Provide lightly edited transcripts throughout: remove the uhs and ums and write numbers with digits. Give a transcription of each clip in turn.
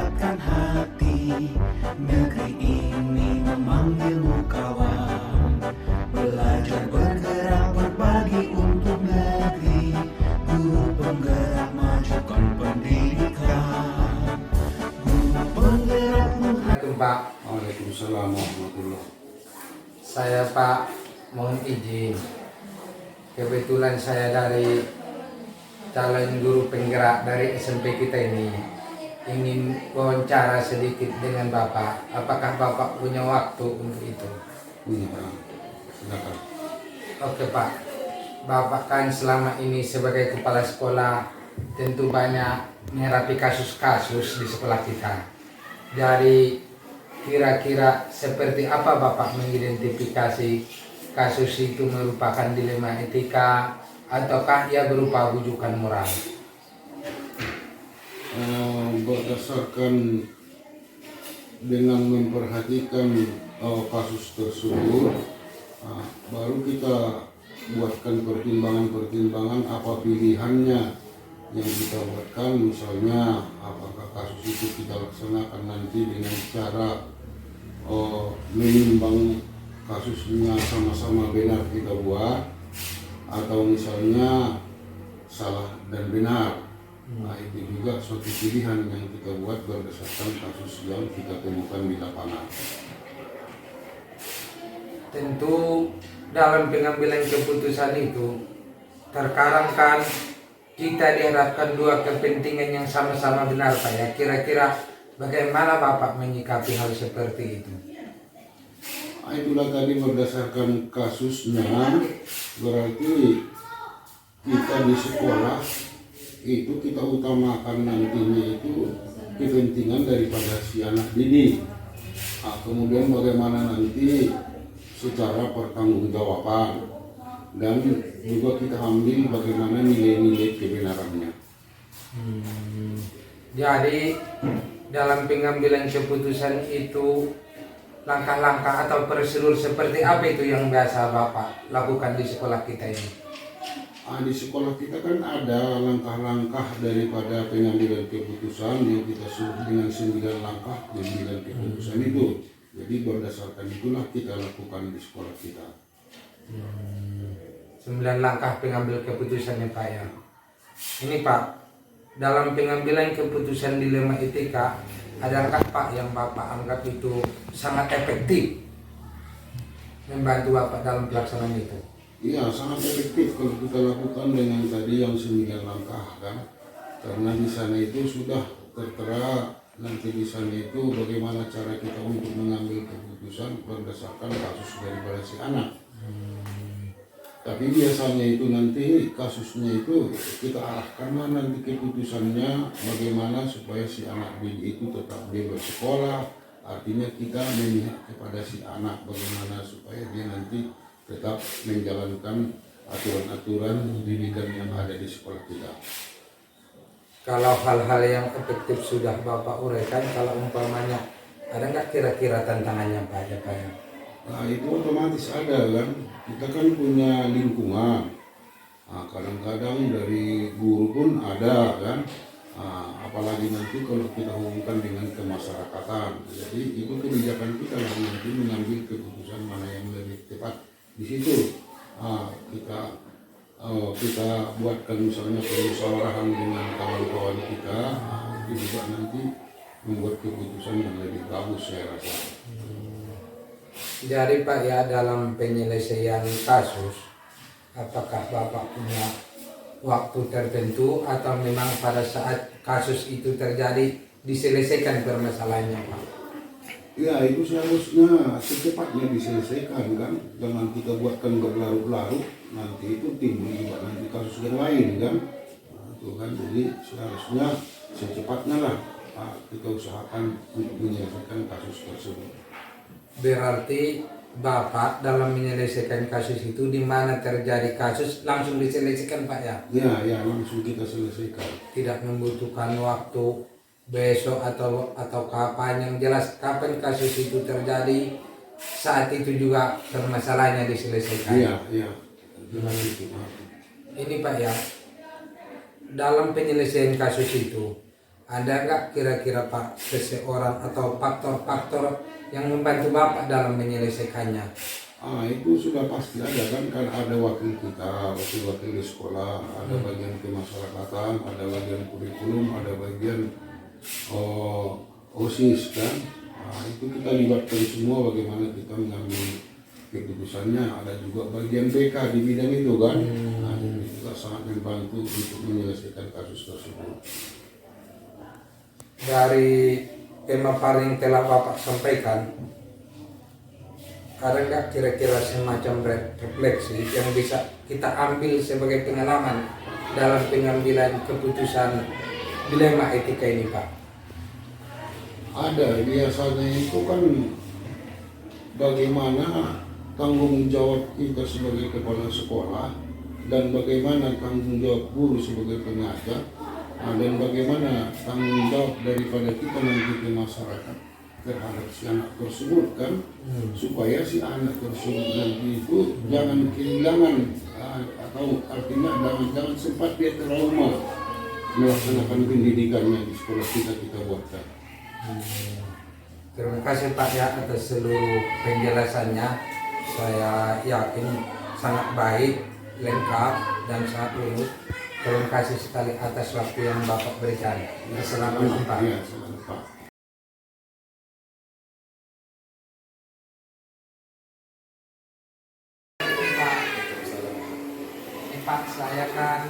kuatkan hati. Negeri ini memanggilmu kawan. Belajar bergerak berbagi untuk negeri. Guru penggerak majukan pendidikan. Guru penggerak Assalamualaikum Pak. Waalaikumsalam warahmatullahi. Saya Pak mohon izin. Kebetulan saya dari calon guru penggerak dari SMP kita ini ingin wawancara sedikit dengan Bapak. Apakah Bapak punya waktu untuk itu? Iya, silakan. Oke Pak. Bapak kan selama ini sebagai kepala sekolah tentu banyak menghadapi kasus-kasus di sekolah kita. Dari kira-kira seperti apa Bapak mengidentifikasi kasus itu merupakan dilema etika ataukah ia berupa rujukan moral? Berdasarkan dengan memperhatikan kasus tersebut, baru kita buatkan pertimbangan-pertimbangan apa pilihannya yang kita buatkan. Misalnya apakah kasus itu kita laksanakan nanti dengan cara menimbang kasusnya sama-sama benar kita buat, atau misalnya salah dan benar. Nah, itu juga suatu pilihan yang kita buat berdasarkan kasus yang kita temukan di lapangan. Tentu dalam pengambilan keputusan itu terkadang kan kita dihadapkan dua kepentingan yang sama-sama benar Pak ya. Kira-kira bagaimana Bapak menyikapi hal seperti itu? Itulah tadi berdasarkan kasusnya, berarti kita di sekolah itu kita utamakan nantinya itu kepentingan daripada si anak didik. Kemudian bagaimana nanti secara pertanggungjawaban, dan juga kita ambil bagaimana nilai-nilai kebenarannya. Jadi dalam pengambilan keputusan itu langkah-langkah atau prosedur seperti apa itu yang biasa Bapak lakukan di sekolah kita ini? Di sekolah kita kan ada langkah-langkah daripada pengambilan keputusan yang kita sebut dengan 9 langkah pengambilan keputusan itu. Jadi berdasarkan itulah kita lakukan di sekolah kita. 9 langkah pengambil keputusannya Pak ya. Ini Pak, dalam pengambilan keputusan dilema etika, adakah Pak yang Bapak anggap itu sangat efektif membantu Bapak dalam pelaksanaan itu? Iya, sangat efektif kalau kita lakukan dengan tadi yang 9 langkah kan. Karena di sana itu sudah tertera nanti di sana itu bagaimana cara kita untuk mengambil keputusan berdasarkan kasus daripada si anak. Tapi biasanya itu nanti kasusnya itu kita arahkan mana nanti keputusannya bagaimana supaya si anak didik itu tetap dia bersekolah. Artinya kita memihak kepada si anak bagaimana supaya dia nanti tetap menjalankan aturan-aturan pendidikan yang ada di sekolah kita. Kalau hal-hal yang efektif sudah Bapak uraikan, kalau umpamanya ada nggak kira-kira tantangannya Pak ya Pak ya? Nah, itu otomatis ada kan. Kita kan punya lingkungan. Kadang-kadang dari guru pun ada kan. Apalagi nanti kalau kita hubungkan dengan kemasyarakatan. Jadi itu kebijakan kita yang nanti mengambil keputusan mana yang lebih tepat. Di situ kita buatkan misalnya permusyawaratan dengan kawan-kawan kita, itu juga nanti membuat keputusan yang lebih bagus saya rasa. Jadi Pak ya, dalam penyelesaian kasus, apakah Bapak punya waktu tertentu atau memang pada saat kasus itu terjadi diselesaikan permasalahannya Pak? Ya, itu seharusnya secepatnya diselesaikan kan. Jangan kita buatkan berlarut-larut, nanti itu timbul juga nanti kasus yang lain kan. Itu kan, jadi seharusnya secepatnya lah kita usahakan untuk menyelesaikan kasus tersebut. Berarti Bapak dalam menyelesaikan kasus itu di mana terjadi kasus langsung diselesaikan Pak ya? Ya, langsung kita selesaikan. Tidak membutuhkan waktu besok atau kapan, yang jelas kapan kasus itu terjadi saat itu juga permasalahannya diselesaikan. Iya. Ini Pak ya, dalam penyelesaian kasus itu Ada nggak kira-kira Pak seseorang atau faktor-faktor yang membantu Bapak dalam menyelesaikannya? Itu sudah pasti ada kan ada wakil kita, wakil-wakil di sekolah, ada bagian kemasyarakatan, ada bagian kurikulum, ada bagian OSIS kan. Itu kita libatkan semua bagaimana kita mengambil keputusannya. Ada juga bagian BK di bidang itu kan. Itu juga sangat membantu untuk menyelesaikan kasus tersebut. Dari pemaparan yang telah Bapak sampaikan, ada nggak kira-kira semacam refleksi yang bisa kita ambil sebagai pengalaman dalam pengambilan keputusan dilema etika ini, Pak? Ada, biasanya itu kan bagaimana tanggung jawab kita sebagai kepala sekolah dan bagaimana tanggung jawab guru sebagai pengajar, dan bagaimana tanggung jawab daripada kita nanti ke masyarakat terhadap si anak tersebut kan, supaya si anak tersebut nanti itu jangan kehilangan atau artinya jangan sempat dia trauma melaksanakan pendidikannya di sekolah kita buatkan. Terima kasih Pak ya atas seluruh penjelasannya. Saya yakin sangat baik, lengkap dan sangat runut. Terima kasih sekali atas waktu yang Bapak berikan. Assalamualaikum Pak. Ya, selamat Pak. Pak, saya kan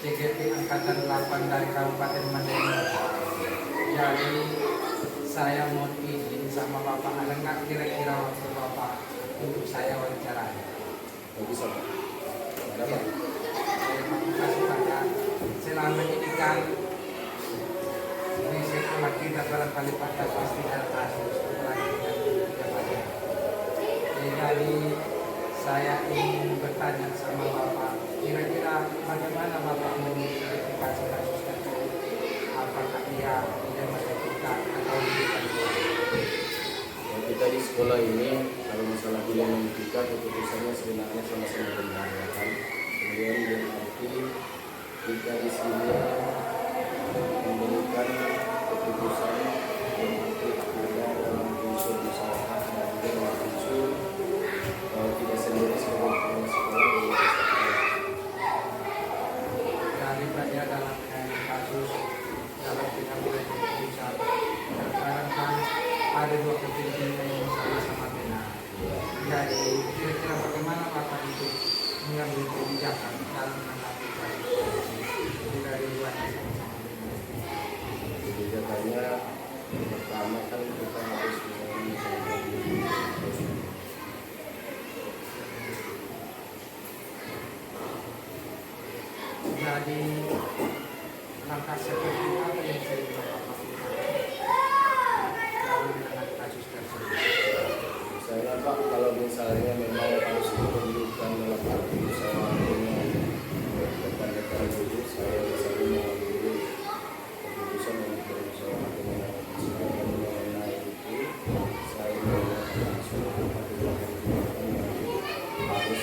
CGP Angkatan 8 dari Kabupaten Mandailing. Jadi saya mau izin sama Bapak, ada nggak kira-kira waktu Bapak untuk saya wawancara? Bisa Pak. Ada Ya. Pak. Terima kasih Pak ya. Selama ini kan di sekolah kita barangkali pada pasti ada kasus pelanggaran jabatan. Jadi saya ingin bertanya sama Bapak, kira-kira bagaimana Bapak mengidentifikasi kasus tersebut? Apakah ia tidak etika atau bukan? Kita di sekolah ini kalau masalah dilema etika keputusannya sebenarnya sama-sama benar ya kan. Kemudian berarti kita di sini memberikan keputusan yang ada dalam unsur masyarakat dan dalam unsur tidak sendiri sebagai kepala sekolah. Dari ya dalam kasus dalam pengambilan keputusan, sekarang kan ada dua kepentingan yang sama-sama benar. Jadi kira-kira bagaimana Bapak itu mengambil kebijakan dalam menanggapi kasus dari dua yang sama-sama benar? Kebijakannya pertama kan kita harus Jadi langkah seperti apa yang saya Bapak lakukan dalam menanggapi kasus tersebut? saya Pak, kalau misalnya memang harus ditunjukkan dalam arti saya punya rekan-rekan dulu, saya misalnya mengambil keputusan untuk bermusyawarah dengan anak mengenai itu, saya langsung harus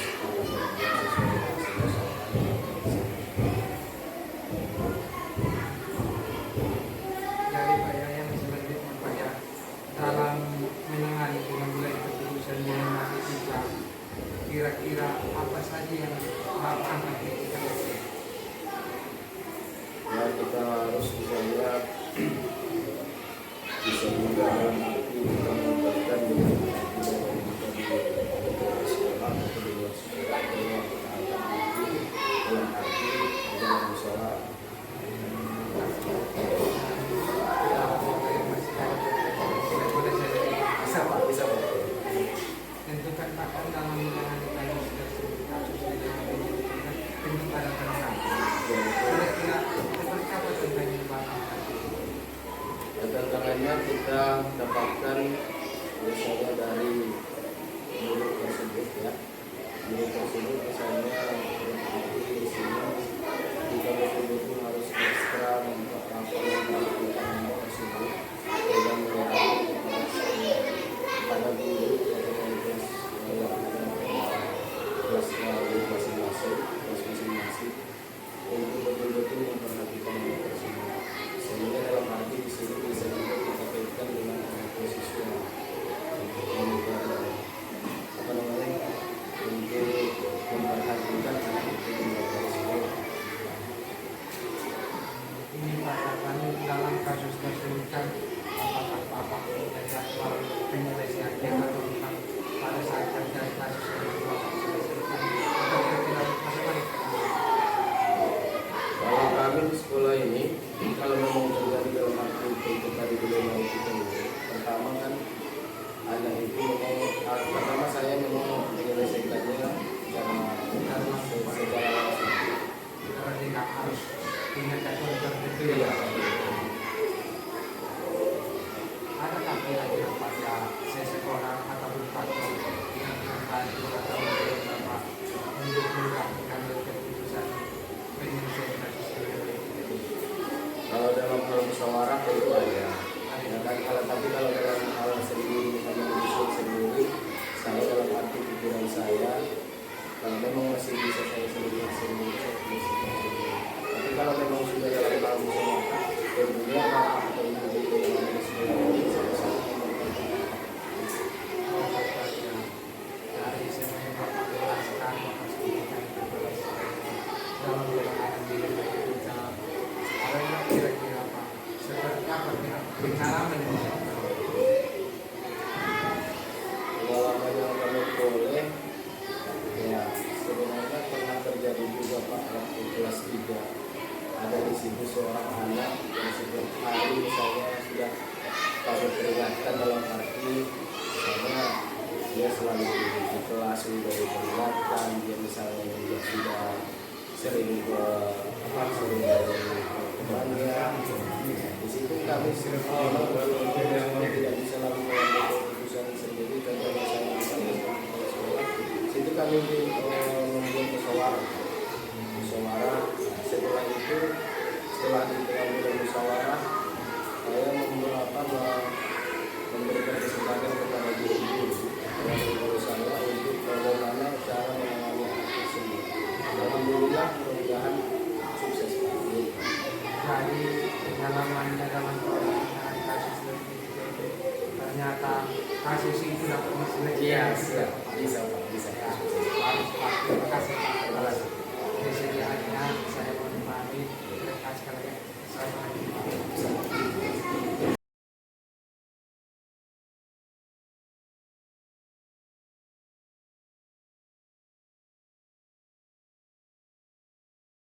Dari Pak yang selanjutnya Pak ya, dalam menangani pengambilan keputusan dilema etika, kira-kira apa saja yang Bapak akan kita lakukan? ya kita harus misalnya bisa juga dalam arti kita mendapatkan dengan sekolah atau di luar sekolah bahwa kita akan itu dalam arti dalam usaha Bisa Pak, bisa Pak. tentukan Pak kan dalam menangani kasus tersebut, kasus dilema etika tentu ada tentang. Kira-kira seperti apa tentang Bapak? Tantangannya kita dapatkan misalnya dari guru tersebut ya. Guru tersebut misalnya berarti di sini kita betul-betul harus ekstra memperhatikan yang dilakukan anak tersebut dengan menyerahkan kepada guru atau kelas masing-masing untuk betul-betul memperhatikan anak tersebut. kira-kira pada seseorang ataupun faktor yang membantu atau mendorong Bapak untuk mengambil keputusan penyelesaian kasus ini? Kalau dalam hal musyawarah itu ada. Ya kan, tapi kalau dalam hal sendiri, misalnya menyusun sendiri, saya dalam arti pikiran saya, kalau memang masih bisa saya sendiri, saya bisa sendiri. Tapi kalau memang sudah dalam hal musyawarah, tentunya Bapak atau Ibu yang sendiri saya sangat mempertimbangkan. Dari semua yang Bapak jelaskan, Bapak sebutkan dalam penanganan diri kita, karena kira-kira Pak, seperti apa pengalaman yang bisa Pengalaman yang kami boleh, ya sebenarnya pernah terjadi juga Pak waktu kelas 3. Ada di situ seorang anak yang setiap hari misalnya sudah kami peringatkan dalam arti misalnya dia selalu di kelas sudah diperingatkan, dia misalnya juga sudah sering sering dari temannya. Di situ kami sering tidak bisa lagi mengambil keputusan sendiri, contohnya saya misalnya sekolah, situ kami membuat musyawarah. Setelah itu, setelah diambil musyawarah, saya memberikan kesempatan kepada guru-guru saya untuk bagaimana cara menangani anak tersebut. Alhamdulillah, mudah-mudahan sukses Pak. dari pengalamannya dalam penanganan kasus itu, ternyata kasus itu dapat diselesaikan. Bisa Pak, bisa. Ya, harus Pak. Terima kasih Pak atas kesediaannya. Saya mohon pamit. Terima kasih sekali lagi. Assalamualaikum.